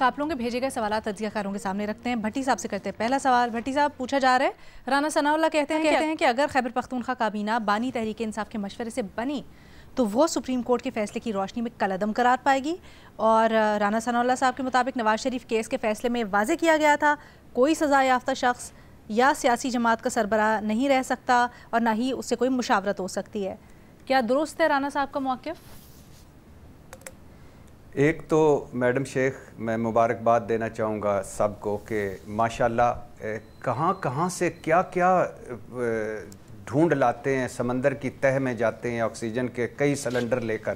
قافلوں کے بھیجے گئے سوالات تجزیہ کاروں کے سامنے رکھتے ہیں. بھٹی صاحب سے کرتے ہیں پہلا سوال. بھٹی صاحب پوچھا جا رہا ہے رانا ثناء اللہ کہتے ہیں کہ اگر خیبر پختونخوا کابینہ بانی تحریک انصاف کے مشورے سے بنی تو وہ سپریم کورٹ کے فیصلے کی روشنی میں کالعدم قرار پائے گی. اور رانا ثناء اللہ صاحب کے مطابق نواز شریف کیس کے فیصلے میں واضح کیا گیا تھا کوئی سزا یافتہ شخص یا سیاسی جماعت کا سربراہ نہیں رہ سکتا اور نہ ہی اس سے کوئی مشاورت ہو سکتی ہے. کیا درست ہے رانا صاحب کا موقف؟ ایک تو میڈم شیخ میں مبارکباد دینا چاہوں گا سب کو کہ ماشاءاللہ کہاں کہاں سے کیا کیا ڈھونڈ لاتے ہیں, سمندر کی تہہ میں جاتے ہیں آکسیجن کے کئی سلنڈر لے کر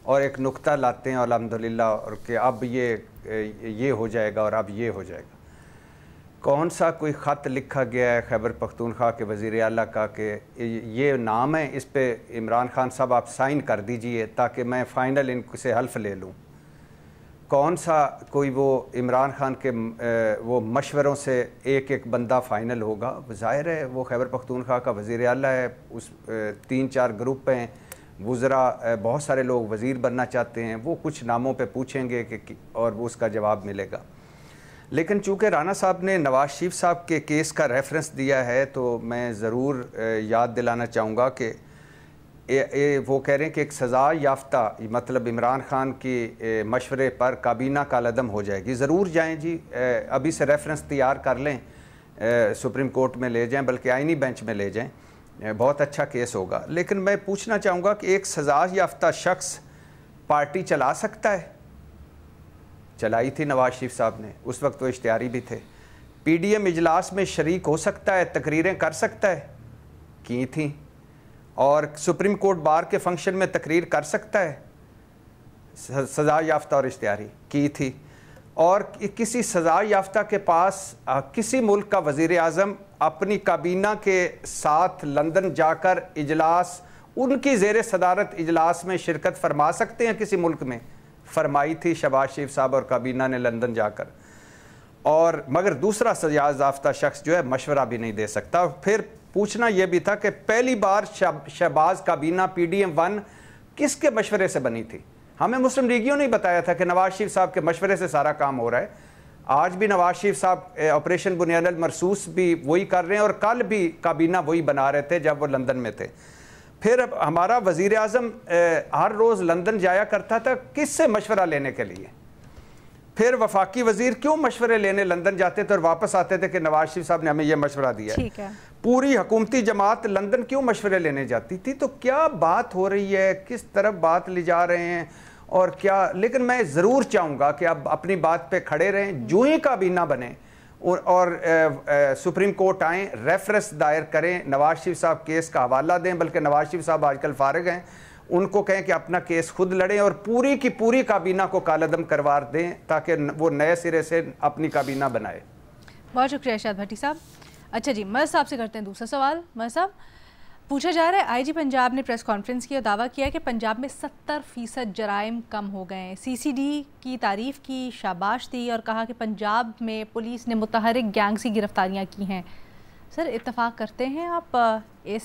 اور ایک نقطہ لاتے ہیں الحمدللہ, اور کہ اب یہ ہو جائے گا اور اب یہ ہو جائے گا. کون سا کوئی خط لکھا گیا ہے خیبر پختونخوا کے وزیر اعلیٰ کا کہ یہ نام ہے, اس پہ عمران خان صاحب آپ سائن کر دیجئے تاکہ میں فائنل ان سے حلف لے لوں. کون سا کوئی وہ عمران خان کے وہ مشوروں سے ایک ایک بندہ فائنل ہوگا؟ ظاہر ہے وہ خیبر پختونخوا کا وزیر اعلیٰ ہے, اس 3-4 گروپ ہیں وزراء, بہت سارے لوگ وزیر بننا چاہتے ہیں, وہ کچھ ناموں پہ پوچھیں گے کہ اور وہ اس کا جواب ملے گا. لیکن چونکہ رانا صاحب نے نواز شریف صاحب کے کیس کا ریفرنس دیا ہے تو میں ضرور یاد دلانا چاہوں گا کہ وہ کہہ رہے ہیں کہ ایک سزا یافتہ مطلب عمران خان کی مشورے پر کابینہ کالعدم ہو جائے گی. ضرور جائیں جی, ابھی سے ریفرنس تیار کر لیں, سپریم کورٹ میں لے جائیں بلکہ آئینی بینچ میں لے جائیں, بہت اچھا کیس ہوگا. لیکن میں پوچھنا چاہوں گا کہ ایک سزا یافتہ شخص پارٹی چلا سکتا ہے؟ چلائی تھی نواز شریف صاحب نے, اس وقت وہ اشتہاری بھی تھے. پی ڈی ایم اجلاس میں شریک ہو سکتا ہے, تقریریں کر سکتا ہے, کی تھیں. اور سپریم کورٹ بار کے فنکشن میں تقریر کر سکتا ہے, سزا یافتہ اور اشتہاری کی تھی. اور کسی سزا یافتہ کے پاس کسی ملک کا وزیر اعظم اپنی کابینہ کے ساتھ لندن جا کر اجلاس, ان کی زیر صدارت اجلاس میں شرکت فرما سکتے ہیں کسی ملک میں؟ فرمائی تھی شہباز شریف صاحب اور کابینہ نے لندن جا کر. اور مگر دوسرا سزا یافتہ شخص جو ہے مشورہ بھی نہیں دے سکتا. پھر پوچھنا یہ بھی تھا کہ پہلی بار شہباز کابینہ پی ڈی ایم 1 کس کے مشورے سے بنی تھی؟ ہمیں مسلم لیگیوں نے بتایا تھا کہ نواز شریف صاحب کے مشورے سے سارا کام ہو رہا ہے. آج بھی نواز شریف صاحب آپریشن بنیاد المرصوص بھی وہی کر رہے ہیں اور کل بھی کابینہ وہی بنا رہے تھے جب وہ لندن میں تھے. پھر ہمارا وزیر اعظم ہر روز لندن جایا کرتا تھا کس سے مشورہ لینے کے لیے؟ پھر وفاقی وزیر کیوں مشورے لینے لندن جاتے تھے اور واپس آتے تھے کہ نواز شریف صاحب نے ہمیں یہ مشورہ دیا ہے؟ پوری حکومتی جماعت لندن کیوں مشورے لینے جاتی تھی؟ تو کیا بات ہو رہی ہے, کس طرف بات لے جا رہے ہیں اور کیا. لیکن میں ضرور چاہوں گا کہ اب اپنی بات پہ کھڑے رہیں, جو ہی کابینہ بنے اور سپریم کورٹ آئیں, ریفرنس دائر کریں, نواز شریف صاحب کیس کا حوالہ دیں. بلکہ نواز شریف صاحب آج کل فارغ ہیں, ان کو کہیں کہ اپنا کیس خود لڑیں اور پوری کی پوری کابینہ کو کالعدم کروا دیں تاکہ وہ نئے سرے سے اپنی کابینہ بنائے. بہت شکریہ ارشاد بھٹی صاحب. اچھا جی, مرز صاحب سے کرتے ہیں دوسرا سوال. مرز صاحب, پوچھا جا رہا ہے آئی جی پنجاب نے پریس کانفرنس کی اور دعویٰ کیا کہ پنجاب میں 70% جرائم کم ہو گئے ہیں. سی سی ڈی کی تعریف کی, شاباش دی اور کہا کہ پنجاب میں پولیس نے متحرک گینگز کی گرفتاریاں کی ہیں. سر اتفاق کرتے ہیں آپ اس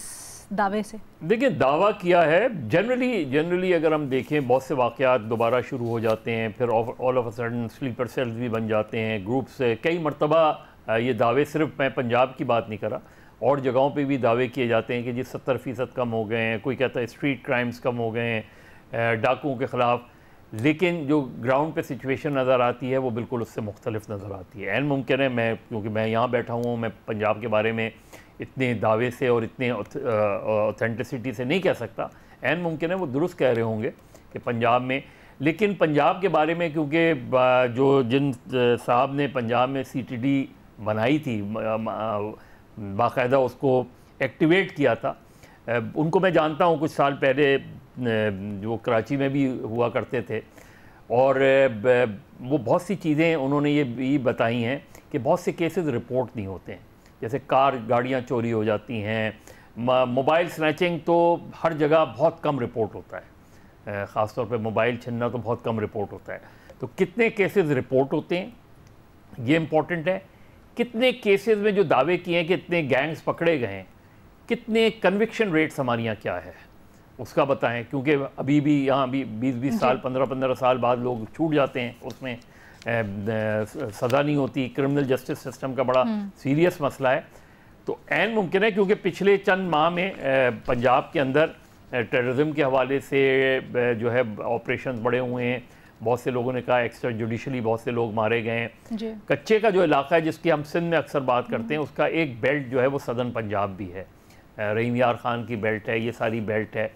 دعوے سے؟ دیکھیں دعویٰ کیا ہے, جنرلی اگر ہم دیکھیں بہت سے واقعات دوبارہ شروع ہو جاتے ہیں, پھر all of a sudden sleeper cells بھی بن جاتے ہیں گروپ سے. کئی مرتبہ یہ دعوے, صرف میں پنجاب کی بات نہیں کر رہا, اور جگہوں پہ بھی دعوے کیے جاتے ہیں کہ جی 70% کم ہو گئے ہیں. کوئی کہتا ہے اسٹریٹ کرائمز کم ہو گئے ہیں ڈاکوؤں کے خلاف, لیکن جو گراؤنڈ پہ سچویشن نظر آتی ہے وہ بالکل اس سے مختلف نظر آتی ہے. ممکن ہے کیونکہ میں یہاں بیٹھا ہوں, میں پنجاب کے بارے میں اتنے دعوے سے اور اتنے اوتھینٹسٹی سے نہیں کہہ سکتا. ممکن ہے وہ درست کہہ رہے ہوں گے کہ پنجاب میں, لیکن پنجاب کے بارے میں کیونکہ جن صاحب نے پنجاب میں سی ٹی ڈی بنائی تھی, باقاعدہ اس کو ایکٹیویٹ کیا تھا, ان کو میں جانتا ہوں. کچھ سال پہلے جو کراچی میں بھی ہوا کرتے تھے, اور وہ بہت سی چیزیں انہوں نے یہ بھی بتائی ہیں کہ بہت سے کیسز رپورٹ نہیں ہوتے ہیں. جیسے گاڑیاں چوری ہو جاتی ہیں, موبائل سنیچنگ تو ہر جگہ بہت کم رپورٹ ہوتا ہے, خاص طور پہ موبائل چھننا تو بہت کم رپورٹ ہوتا ہے. تو کتنے کیسز رپورٹ ہوتے ہیں یہ امپورٹنٹ ہے. کتنے کیسز میں جو دعوے کیے ہیں کہ اتنے گینگز پکڑے گئے ہیں, کتنے کنوکشن ریٹس ہمارے یہاں کیا ہے اس کا بتائیں. کیونکہ ابھی بھی یہاں بھی 20 سال 15 سال بعد لوگ چھوٹ جاتے ہیں اس میں. سزا نہیں ہوتی. کرمنل جسٹس سسٹم کا بڑا سیریس مسئلہ ہے. تو عین ممکن ہے کیونکہ پچھلے چند ماہ میں پنجاب کے اندر ٹیررزم کے حوالے سے جو ہے آپریشنز بڑے ہوئے ہیں. بہت سے لوگوں نے کہا ایکسٹرا جوڈیشلی بہت سے لوگ مارے گئے ہیں. کچے کا جو علاقہ ہے جس کی ہم سندھ میں اکثر بات کرتے ہیں, اس کا ایک بیلٹ جو ہے وہ سدرن پنجاب بھی ہے. رحیم یار خان کی بیلٹ ہے, یہ ساری بیلٹ ہے.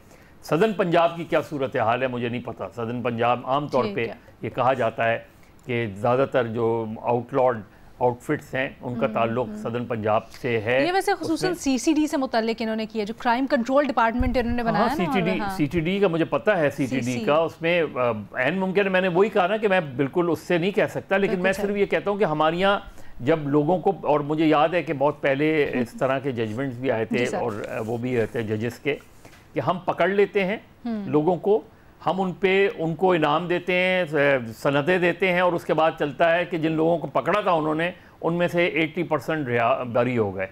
سدرن پنجاب کی کیا صورتحال ہے مجھے نہیں پتا. سدرن پنجاب عام طور پہ یہ کہا جاتا ہے کہ زیادہ تر جو آؤٹ لارڈ آؤٹ فٹس ہیں ان کا تعلق سدرن پنجاب سے ہے. یہ ویسے خصوصاً سی سی ڈی سے متعلق انہوں نے کیا, جو کرائم کنٹرول ڈپارٹمنٹ انہوں نے بنایا نا. سی ٹی ڈی کا مجھے پتا ہے, سی ٹی ڈی کا اس میں عین ممکن ہے. میں نے وہی کہا نا کہ میں بالکل اس سے نہیں کہہ سکتا, لیکن میں صرف یہ کہتا ہوں کہ ہمارے یہاں جب لوگوں کو, اور مجھے یاد ہے کہ بہت پہلے اس طرح کے ججمنٹس بھی آئے تھے اور وہ بھی رہتے ججز کے, کہ ہم پکڑ لیتے ہیں لوگوں کو, ہم ان کو انعام دیتے ہیں, سندیں دیتے ہیں, اور اس کے بعد چلتا ہے کہ جن لوگوں کو پکڑا تھا انہوں نے ان میں سے 80% بری ہو گئے.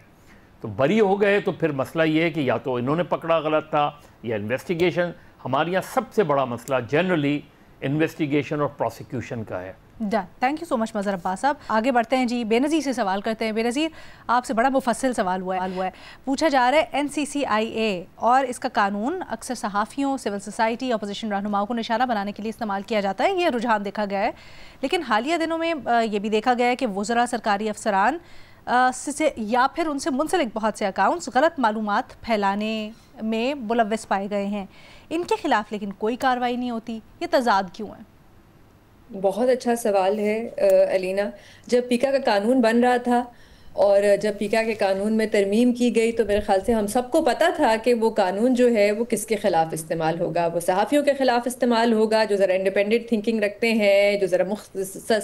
تو بری ہو گئے تو پھر مسئلہ یہ ہے کہ یا تو انہوں نے پکڑا غلط تھا یا انویسٹیگیشن. ہمارے یہاں سب سے بڑا مسئلہ جنرلی انویسٹیگیشن اور پروسیکیوشن کا ہے. تھینک یو سو مچ مظہر عباس صاحب. آگے بڑھتے ہیں جی, بے نظیر سے سوال کرتے ہیں. بے نظیر, آپ سے بڑا مفصل سوال ہوا ہے. پوچھا جا رہا ہے NCCIA اور اس کا قانون اکثر صحافیوں, سول سوسائٹی, اپوزیشن رہنماؤں کو نشانہ بنانے کے لیے استعمال کیا جاتا ہے. یہ رجحان دیکھا گیا ہے, لیکن حالیہ دنوں میں یہ بھی دیکھا گیا ہے کہ وزراء, سرکاری افسران سے یا پھر ان سے منسلک بہت سے اکاؤنٹس غلط معلومات پھیلانے میں ملوث پائے گئے ہیں. ان کے خلاف لیکن کوئی کارروائی نہیں ہوتی. یہ تضاد کیوں ہے؟ بہت اچھا سوال ہے علینا. جب پیکا کا قانون بن رہا تھا اور جب پیکا کے قانون میں ترمیم کی گئی تو میرے خیال سے ہم سب کو پتا تھا کہ وہ قانون جو ہے وہ کس کے خلاف استعمال ہوگا. وہ صحافیوں کے خلاف استعمال ہوگا جو ذرا انڈیپینڈنٹ تھنکنگ رکھتے ہیں, جو ذرا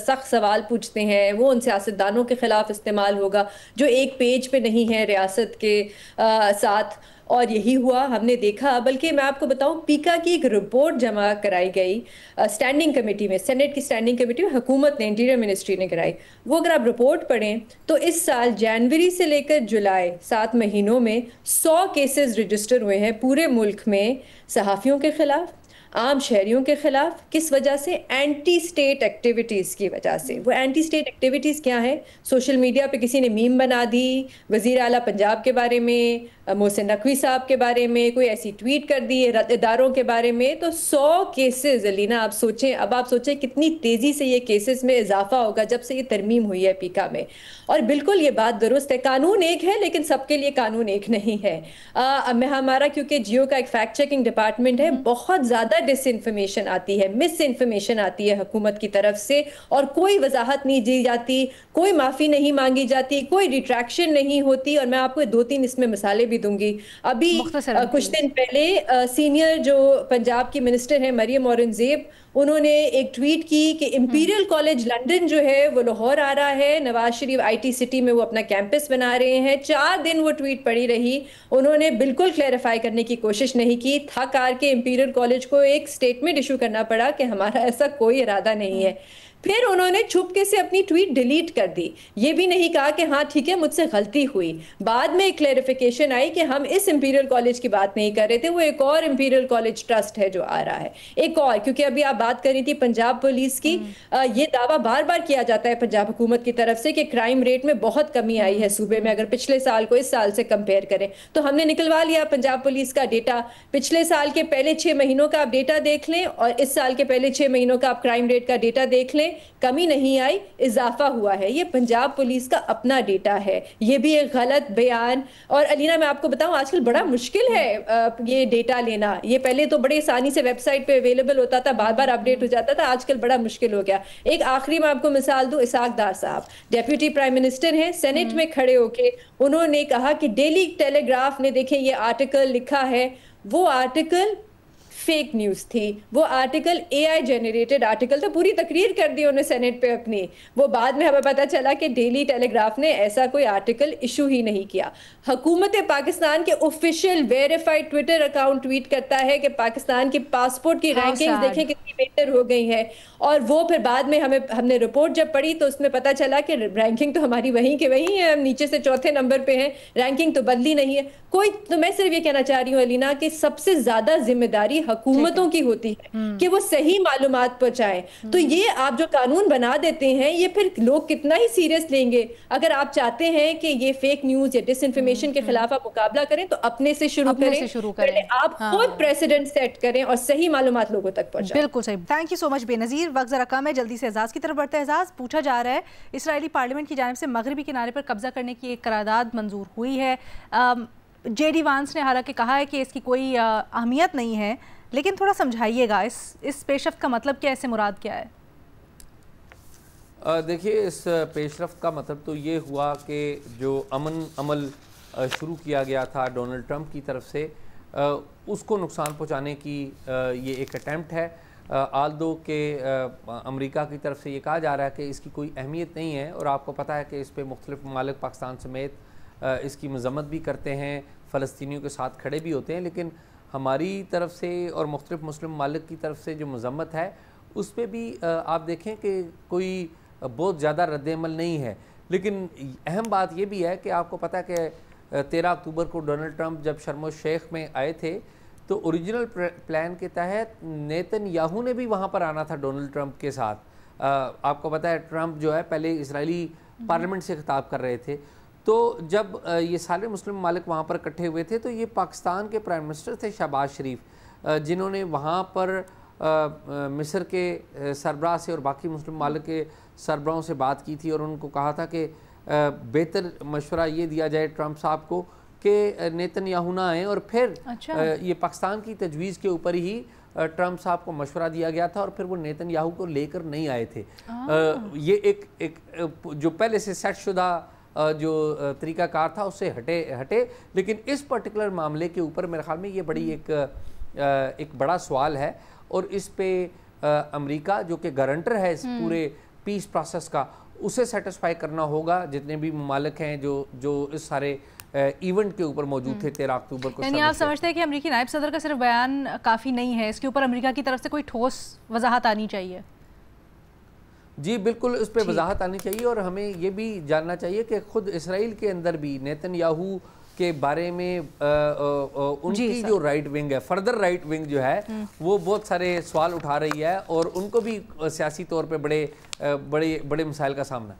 سخت سوال پوچھتے ہیں. وہ ان سیاستدانوں کے خلاف استعمال ہوگا جو ایک پیج پہ نہیں ہے ریاست کے ساتھ. اور یہی ہوا, ہم نے دیکھا. بلکہ میں آپ کو بتاؤں, پیکا کی ایک رپورٹ جمع کرائی گئی اسٹینڈنگ کمیٹی میں, سینیٹ کی اسٹینڈنگ کمیٹی میں, حکومت نے, انٹیریئر منسٹری نے کرائی. وہ اگر آپ رپورٹ پڑھیں تو اس سال جنوری سے لے کر جولائی 7 مہینوں میں 100 کیسز رجسٹر ہوئے ہیں پورے ملک میں صحافیوں کے خلاف, عام شہریوں کے خلاف. کس وجہ سے؟ اینٹی سٹیٹ ایکٹیویٹیز کی وجہ سے. وہ اینٹی سٹیٹ ایکٹیویٹیز کیا ہیں؟ سوشل میڈیا پہ کسی نے میم بنا دی وزیر اعلیٰ پنجاب کے بارے میں, محسن نقوی صاحب کے بارے میں, کوئی ایسی ٹویٹ کر دی اداروں کے بارے میں. تو 100 کیسز علینا, آپ سوچیں, اب آپ سوچیں کتنی تیزی سے یہ کیسز میں اضافہ ہوگا جب سے یہ ترمیم ہوئی ہے پیکا میں. اور بالکل یہ بات درست ہے, قانون ایک ہے لیکن سب کے لیے قانون ایک نہیں ہے. ہمارا کیونکہ جیو کا ایک فیکٹ چیکنگ ڈپارٹمنٹ ہے, بہت زیادہ ڈس انفارمیشن آتی ہے, مس انفارمیشن آتی ہے حکومت کی طرف سے, اور کوئی وضاحت نہیں دی جاتی, کوئی معافی نہیں مانگی جاتی, کوئی ریٹریکشن نہیں ہوتی. اور میں آپ کو 2-3 اس میں مثالیں بھی دوں گی. ابھی کچھ دن پہلے سینئر جو پنجاب کی منسٹر ہیں مریم اورنگزیب, انہوں نے ایک ٹویٹ کی کہ امپیریل کالج لنڈن جو ہے وہ لاہور آ رہا ہے, نواز شریف IT سٹی میں وہ اپنا کیمپس بنا رہے ہیں. 4 دن وہ ٹویٹ پڑی رہی, انہوں نے بالکل کلیریفائی کرنے کی کوشش نہیں کی. تھک ہار کے امپیریل کالج کو ایک سٹیٹمنٹ ایشو کرنا پڑا کہ ہمارا ایسا کوئی ارادہ نہیں ہے. پھر انہوں نے چھپکے سے اپنی ٹویٹ ڈیلیٹ کر دی, یہ بھی نہیں کہا کہ ہاں ٹھیک ہے مجھ سے غلطی ہوئی. بعد میں ایک کلیریفیکیشن آئی کہ ہم اس امپیریل کالج کی بات نہیں کر رہے تھے, وہ ایک اور امپیریل کالج ٹرسٹ ہے جو آ رہا ہے, ایک اور. کیونکہ ابھی آپ بات کر رہی تھی پنجاب پولیس کی, یہ دعویٰ بار بار کیا جاتا ہے پنجاب حکومت کی طرف سے کہ کرائم ریٹ میں بہت کمی آئی ہے صوبے میں, اگر پچھلے سال کو اس سال سے کمپیئر کریں. تو ہم نے نکلوا لیا پنجاب پولیس کا ڈیٹا, پچھلے سال کے پہلے 6 مہینوں کا آپ ڈیٹا دیکھ لیں اور اس سال کے پہلے 6 مہینوں کا آپ کرائم ریٹ کا ڈیٹا دیکھ لیں, کمی نہیں آئی, اضافہ ہوا ہے. یہ پنجاب پولیس کا اپنا ڈیٹا ہے, یہ بھی ایک غلط بیان. اور علینا میں آپ کو بتاؤں آج کل بڑا مشکل ہے یہ ڈیٹا لینا. یہ پہلے تو بڑے آسانی سے ویب سائٹ پہ اویلیبل ہوتا تھا, بار بار اپڈیٹ ہو جاتا تھا, آج کل بڑا مشکل ہو گیا. ایک آخری میں آپ کو مثال دوں, اسحاق ڈار صاحب ڈیپیوٹی پرائم منسٹر ہیں, سینٹ میں کھڑے ہو کے انہوں نے کہا کہ ڈیلی ٹیلی گراف نے دیکھیں یہ آرٹیکل لکھا ہے, وہ آرٹیکل فیک نیوز تھی, وہ آرٹیکل AI جنریٹڈ آرٹیکل تھا. پوری تقریر کر دی انہوں نے سینٹ پہ اپنی. وہ بعد میں ہمیں پتا چلا کہ ڈیلی ٹیلی گراف نے ایسا کوئی آرٹیکل ایشو ہی نہیں کیا. حکومت پاکستان کے official verified Twitter account tweet کرتا ہے کہ پاکستان کی پاسپورٹ کی رینکنگ دیکھیں کتنی بہتر ہو گئی ہے, اور وہ پھر بعد میں ہم نے رپورٹ جب پڑھی تو اس میں پتا چلا کہ رینکنگ تو ہماری وہیں کے وہیں ہے, ہم نیچے سے 4تھے نمبر پہ ہیں, رینکنگ تو بدلی نہیں ہے کوئی. تو میں صرف یہ کہنا چاہ رہی ہوں علینا کہ سب سے زیادہ ذمہ داری حکومتوں کی ہوتی ہے کہ وہ صحیح معلومات پہنچائیں. تو یہ آپ جو قانون بنا دیتے ہیں یہ پھر لوگ کتنا ہی سیریس لیں گے. اگر آپ چاہتے ہیں کہ یہ فیک نیوز یا ڈس انفارمیشن کے خلاف آپ مقابلہ کریں تو اپنے سے شروع کریں. پہلے آپ خود پریسیڈنٹ سیٹ کریں اور صحیح معلومات لوگوں تک پہنچائیں. بالکل صحیح. تھینک یو سو مچ بے نظیر. وقت ذرا کم ہے, جلدی سے اعزاز کی طرف بڑھتے ہیں. اعزاز, پوچھا جا رہا ہے اسرائیلی پارلیمنٹ کی جانب سے مغربی کنارے پر قبضہ کرنے کی ایک قرارداد منظور ہوئی ہے. جے ڈی وانس نے حالانکہ کہا ہے کہ اس کی کوئی اہمیت نہیں ہے, لیکن تھوڑا سمجھائیے گا اس پیش رفت کا مطلب کیا ہے, اس سے مراد کیا ہے؟ دیکھیے, اس پیش رفت کا مطلب تو یہ ہوا کہ جو امن عمل شروع کیا گیا تھا ڈونلڈ ٹرمپ کی طرف سے, اس کو نقصان پہنچانے کی یہ ایک اٹیمپٹ ہے. آلدو کہ امریکہ کی طرف سے یہ کہا جا رہا ہے کہ اس کی کوئی اہمیت نہیں ہے, اور آپ کو پتہ ہے کہ اس پہ مختلف ممالک پاکستان سمیت اس کی مذمت بھی کرتے ہیں, فلسطینیوں کے ساتھ کھڑے بھی ہوتے ہیں, لیکن ہماری طرف سے اور مختلف مسلم ممالک کی طرف سے جو مذمت ہے اس پہ بھی آپ دیکھیں کہ کوئی بہت زیادہ رد عمل نہیں ہے. لیکن اہم بات یہ بھی ہے کہ آپ کو پتہ ہے کہ 13 اکتوبر کو ڈونلڈ ٹرمپ جب شرم الشیخ میں آئے تھے تو اوریجنل پلان کے تحت نیتن یاہو نے بھی وہاں پر آنا تھا ڈونلڈ ٹرمپ کے ساتھ. آپ کو پتہ ہے ٹرمپ جو ہے پہلے اسرائیلی پارلیمنٹ سے خطاب کر رہے تھے, تو جب یہ سارے مسلم ممالک وہاں پر اکٹھے ہوئے تھے تو یہ پاکستان کے پرائم منسٹر تھے شہباز شریف, جنہوں نے وہاں پر مصر کے سربراہ سے اور باقی مسلم ممالک کے سربراہوں سے بات کی تھی, اور ان کو کہا تھا کہ بہتر مشورہ یہ دیا جائے ٹرمپ صاحب کو کہ نیتن یاہو نہ آئیں, اور پھر یہ پاکستان کی تجویز کے اوپر ہی ٹرمپ صاحب کو مشورہ دیا گیا تھا, اور پھر وہ نیتن یاہو کو لے کر نہیں آئے تھے. یہ ایک جو پہلے سے سیٹ شدہ جو طریقہ کار تھا اس سے ہٹے. لیکن اس پرٹیکولر معاملے کے اوپر میرے خیال میں یہ بڑی ایک بڑا سوال ہے, اور اس پہ امریکہ جو کہ گارنٹر ہے اس پورے پیس پروسیس کا, اسے سیٹسفائی کرنا ہوگا جتنے بھی ممالک ہیں جو اس سارے ایونٹ کے اوپر موجود تھے 13 اکتوبر کو. یعنی آپ سمجھتے ہیں کہ امریکی نائب صدر کا صرف بیان کافی نہیں ہے, اس کے اوپر امریکہ کی طرف سے کوئی ٹھوس وضاحت آنی چاہیے؟ جی بالکل, اس پہ وضاحت آنی چاہیے, اور ہمیں یہ بھی جاننا چاہیے کہ خود اسرائیل کے اندر بھی نیتن یاہو کے بارے میں ان کی جو رائٹ ونگ ہے, فردر رائٹ ونگ جو ہے, وہ بہت سارے سوال اٹھا رہی ہے, اور ان کو بھی سیاسی طور پہ بڑے مسائل کا سامنا ہے.